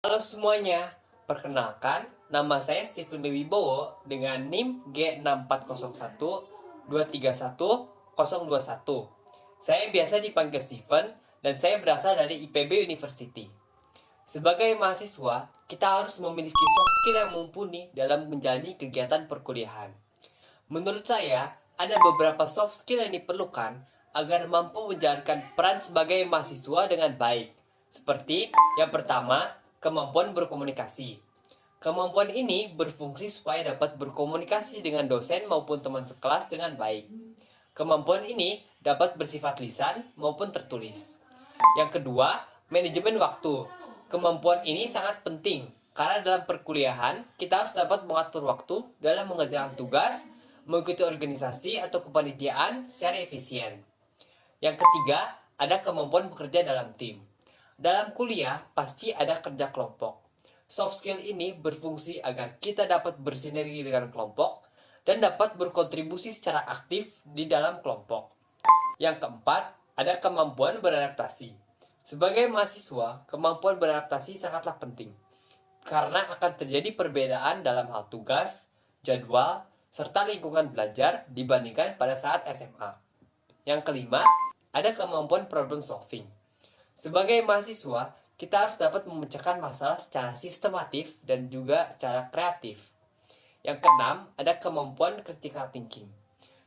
Halo semuanya, perkenalkan nama saya Stephen Wibowo dengan NIM G6401231021. Saya biasa dipanggil Stephen dan saya berasal dari IPB University. Sebagai mahasiswa, kita harus memiliki soft skill yang mumpuni dalam menjalani kegiatan perkuliahan. Menurut saya, ada beberapa soft skill yang diperlukan agar mampu menjalankan peran sebagai mahasiswa dengan baik. Seperti yang pertama, kemampuan berkomunikasi. Kemampuan ini berfungsi supaya dapat berkomunikasi dengan dosen maupun teman sekelas dengan baik. Kemampuan ini dapat bersifat lisan maupun tertulis. Yang kedua, manajemen waktu. Kemampuan ini sangat penting karena dalam perkuliahan kita harus dapat mengatur waktu dalam mengerjakan tugas, mengikuti organisasi atau kepanitiaan secara efisien. Yang ketiga, ada kemampuan bekerja dalam tim. Dalam kuliah, pasti ada kerja kelompok. Soft skill ini berfungsi agar kita dapat bersinergi dengan kelompok dan dapat berkontribusi secara aktif di dalam kelompok. Yang keempat, ada kemampuan beradaptasi. Sebagai mahasiswa, kemampuan beradaptasi sangatlah penting karena akan terjadi perbedaan dalam hal tugas, jadwal, serta lingkungan belajar dibandingkan pada saat SMA. Yang kelima, ada kemampuan problem solving. Sebagai mahasiswa, kita harus dapat memecahkan masalah secara sistematif dan juga secara kreatif. Yang keenam, ada kemampuan critical thinking.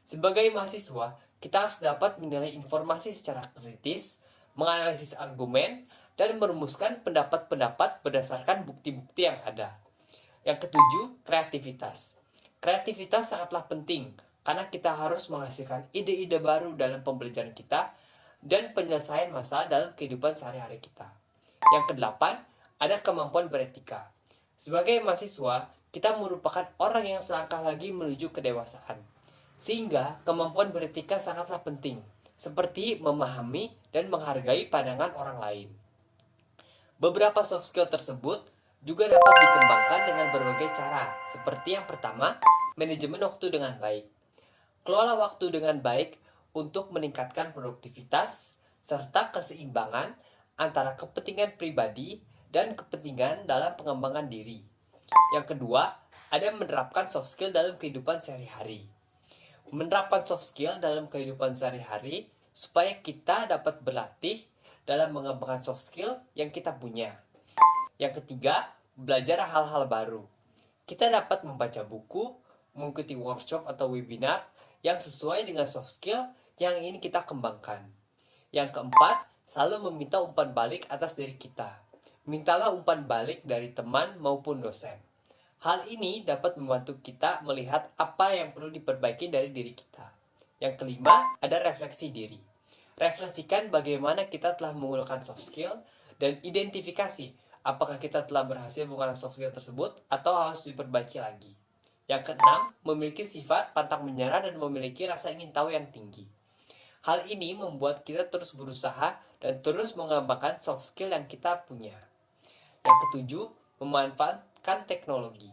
Sebagai mahasiswa, kita harus dapat menilai informasi secara kritis, menganalisis argumen, dan merumuskan pendapat-pendapat berdasarkan bukti-bukti yang ada. Yang ketujuh, kreativitas. Kreativitas sangatlah penting karena kita harus menghasilkan ide-ide baru dalam pembelajaran kita dan penyelesaian masalah dalam kehidupan sehari-hari kita. Yang kedelapan, ada kemampuan beretika. Sebagai mahasiswa, kita merupakan orang yang selangkah lagi menuju kedewasaan. Sehingga kemampuan beretika sangatlah penting, seperti memahami dan menghargai pandangan orang lain. Beberapa soft skill tersebut juga dapat dikembangkan dengan berbagai cara, seperti yang pertama, manajemen waktu dengan baik. Kelola waktu dengan baik untuk meningkatkan produktivitas serta keseimbangan antara kepentingan pribadi dan kepentingan dalam pengembangan diri. Yang kedua, ada menerapkan soft skill dalam kehidupan sehari-hari. Menerapkan soft skill dalam kehidupan sehari-hari supaya kita dapat berlatih dalam mengembangkan soft skill yang kita punya. Yang ketiga, belajar hal-hal baru. Kita dapat membaca buku, mengikuti workshop atau webinar yang sesuai dengan soft skill yang ingin kita kembangkan. Yang keempat, selalu meminta umpan balik atas diri kita. Mintalah umpan balik dari teman maupun dosen. Hal ini dapat membantu kita melihat apa yang perlu diperbaiki dari diri kita. Yang kelima, ada refleksi diri. Refleksikan bagaimana kita telah menggunakan soft skill dan identifikasi apakah kita telah berhasil menggunakan soft skill tersebut atau harus diperbaiki lagi. Yang keenam, memiliki sifat pantang menyerah dan memiliki rasa ingin tahu yang tinggi. Hal ini membuat kita terus berusaha dan terus mengembangkan soft skill yang kita punya. Yang ketujuh, memanfaatkan teknologi.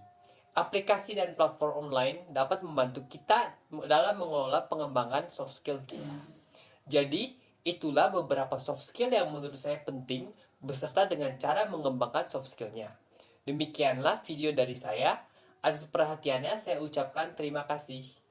Aplikasi dan platform online dapat membantu kita dalam mengelola pengembangan soft skill kita. Jadi, itulah beberapa soft skill yang menurut saya penting beserta dengan cara mengembangkan soft skillnya. Demikianlah video dari saya. Atas perhatiannya saya ucapkan terima kasih.